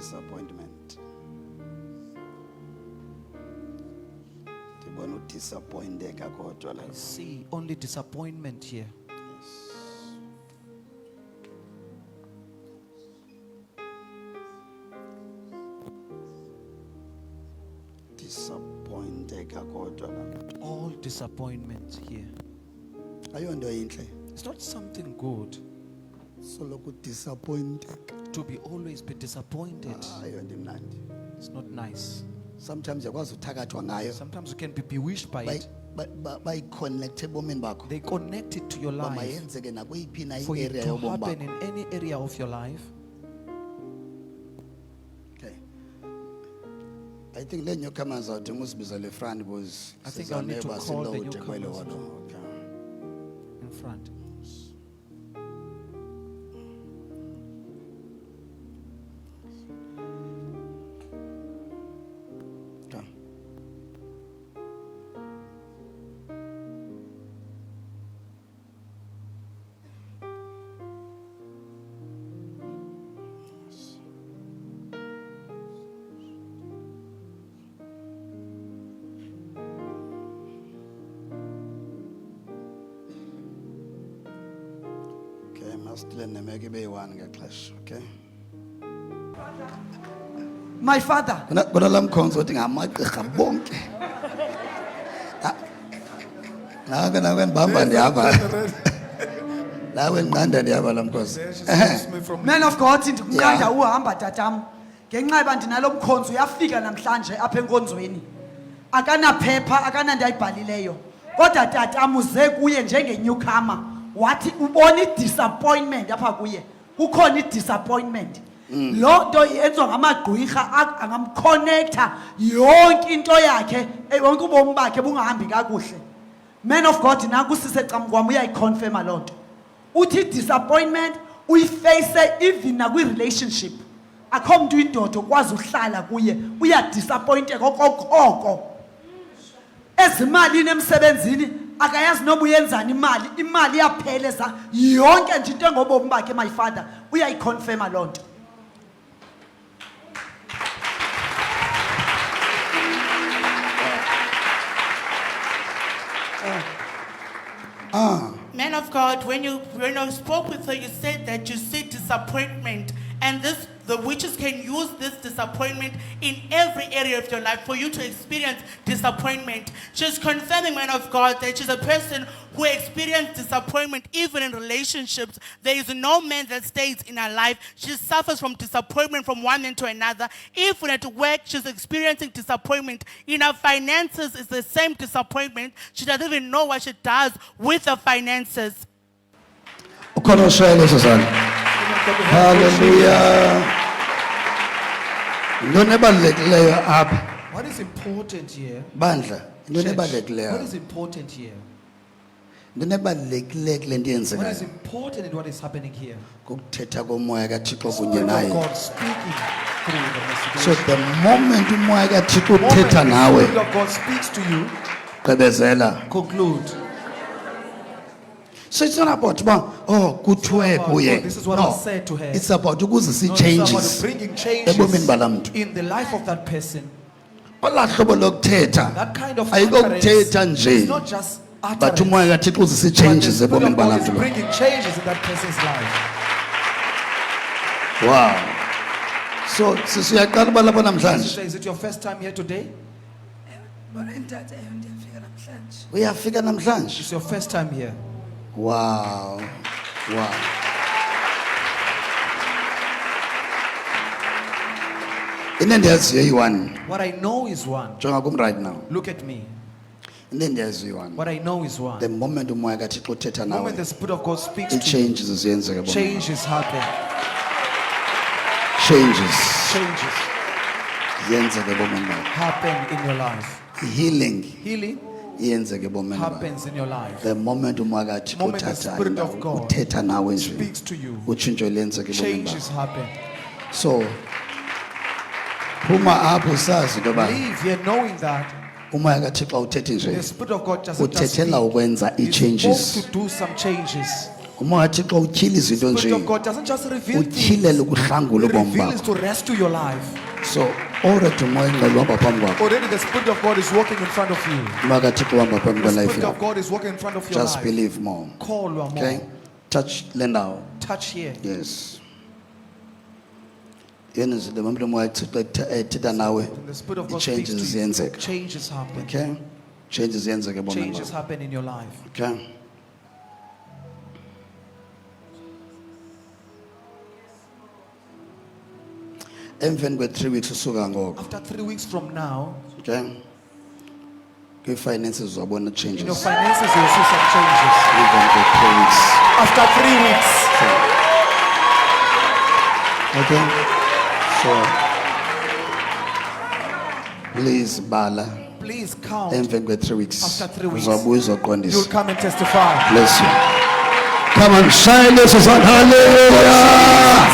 disappointment. Ndibona udisappointeka kodwa la. I see only disappointment here. Disappointeka kodwa la. All disappointment here. Ayonto yinhle. It's not something good Soloku disappointed. to be always be disappointed. Ayonto imnandi. It's not nice. Sometimes yakwazi uthakathwa ngayo. Sometimes you can be bewitched by it. By connect ebomini bakho. They connect it to your life Mayenzeke nakuyiphi na for it area to yobomi happen bakho. in any area of your life. Okay. I think le newcomers are doing usibiza le front because I think I'll need to call the newcomers Okay. in front. Okay. Okay, masicela nemeke ibe yi-1 ngexesha, okay? My father, Bona la mkhonzo uthi ngamagqirha bonke. Nawe ndibamba ndihamba. Nawe nqanda ndihamba la mkhosi. man of God, ndikumqanda uhamba tatam. Ngenxa yoba ndinalo mkhonzo uyafika namhlanje apha enkonzweni. Akanaphepha, akananto ayibhalileyo. Kodwa tatam uze kuye njenge-newcomer. Wathi ubona i-disappointment apha kuye. Kukhona i-disappointment. Lo nto yenziwa ngamagqwirha angamconnecta yonke into yakhe, wonke ubomi bakhe bungahambi kakuhle. Man of God, naku sisecamkwam uyayiconfirma loo nto. Uthi disappointment uyiface even nakwi-relationship. Akho mntu indoda okwazi uhlala kuye, uyadisappointeka okokoko. Ezimalini emsebenzini akayazi noma uyenzani imali iyapheleza yonke nje into engobomi bakhe. My father uyayiconfirma loo nto. Man of God, when you spoke with her, you said that you see disappointment, and the witches can use this disappointment in every area of your life for you to experience disappointment. She's confirming, man of God, that she's a person who experienced disappointment even in relationships. There is no man that stays in her life. She suffers from disappointment from one man to another. Even at work, she's experiencing disappointment. In her finances, it's the same disappointment. She doesn't even know what she does with her finances. Ukhona oshayela sasana. Hallelujah. Into ebalulekileyo apha. What is important here? Bandla, into Church, what ebalulekileyo. is important here? Into ebalulekileyo kule nto What is yenzekayo. important in what is happening here? Kukuthetha komoya kaThixo kunye Spirit of naye. God speaking through the So message. the moment umoya kaThixo The moment uthetha the nawe, Spirit of God speaks to you, gqibezela. conclude. So it's not about kuthiwe kuye. This is what No, I said to her. it's about ukuzisa No, it's about changes bringing changes ebomini bala mntu. in the life of that person. Olaa hlobo lokuthetha That kind of ayikokuthetha utterance nje, is not just but utterance, umoya kaThixo uzisa but the changes Spirit ebomini of God bala is mntu. bringing changes in that person's life. Wow. So sisuyaqala uba lapha namhlanje. Sister, is it your first time here today? Uyafika namhlanje. It's your first time here. Wow. Wow. Into endiyaziyo iyi-1. What I know is one. Jonga kum right now. Look at me. Into endiyaziyo iyi-1. What I know is one. The moment umoya kaThixo uthetha The nawe, moment the Spirit of God speaks to you, ii-changes ziyenzeka ebomini. changes happen. Changes Changes ziyenzeka ebomini bakho. happen in your life. Healing Healing iyenzeka ebomini bakho. happens in your life. The moment umoya kaThixo The moment the uthatha Spirit of indawo, God uthetha nawe nje, speaks to you, utshintsho liyenzeka ebomini changes bakho. happen. So phuma apho usazi into yoba Leave here knowing that umoya kaThixo awuthethi the nje, Spirit of God doesn't just uthethela speak. ukwenza He's ii-changes. supposed to do some changes. umoya kaThixo utyhila izinto Spirit of nje God doesn't just reveal things. utyhilele ukuhlangula It ubomi reveals bakho. to rescue your life. So already umoya engcwele uhamba phambi kwakho, Already the Spirit of God is walking in front of you. umoya kaThixo uhamba phambi The kwelife Spirit of yakho. God is walking in front of your Just life. believe more. Call more. Okay, touch le ndawo. Touch here. Yes. Yena nje lo muntu umoya kaThixo ethetha nawe, When the Spirit of God speaks i-changes to you, ziyenzeka. changes happen. Okay, changes ziyenzeka ebomini Changes bakho. happen in your life. Okay. Emveni kwe-3 weeks usuka ngoko, After 3 weeks from now, okay, kwi-finances uzabona in changes. your finances you'll see some changes. Even kwe-3 weeks. After 3 weeks. Okay, so please bala Please count. emveni kwe-3 weeks After 3 weeks, uzabuya You'll uzoqondisa. come and testify. Bless you. Come on, shine this is on hallelujah.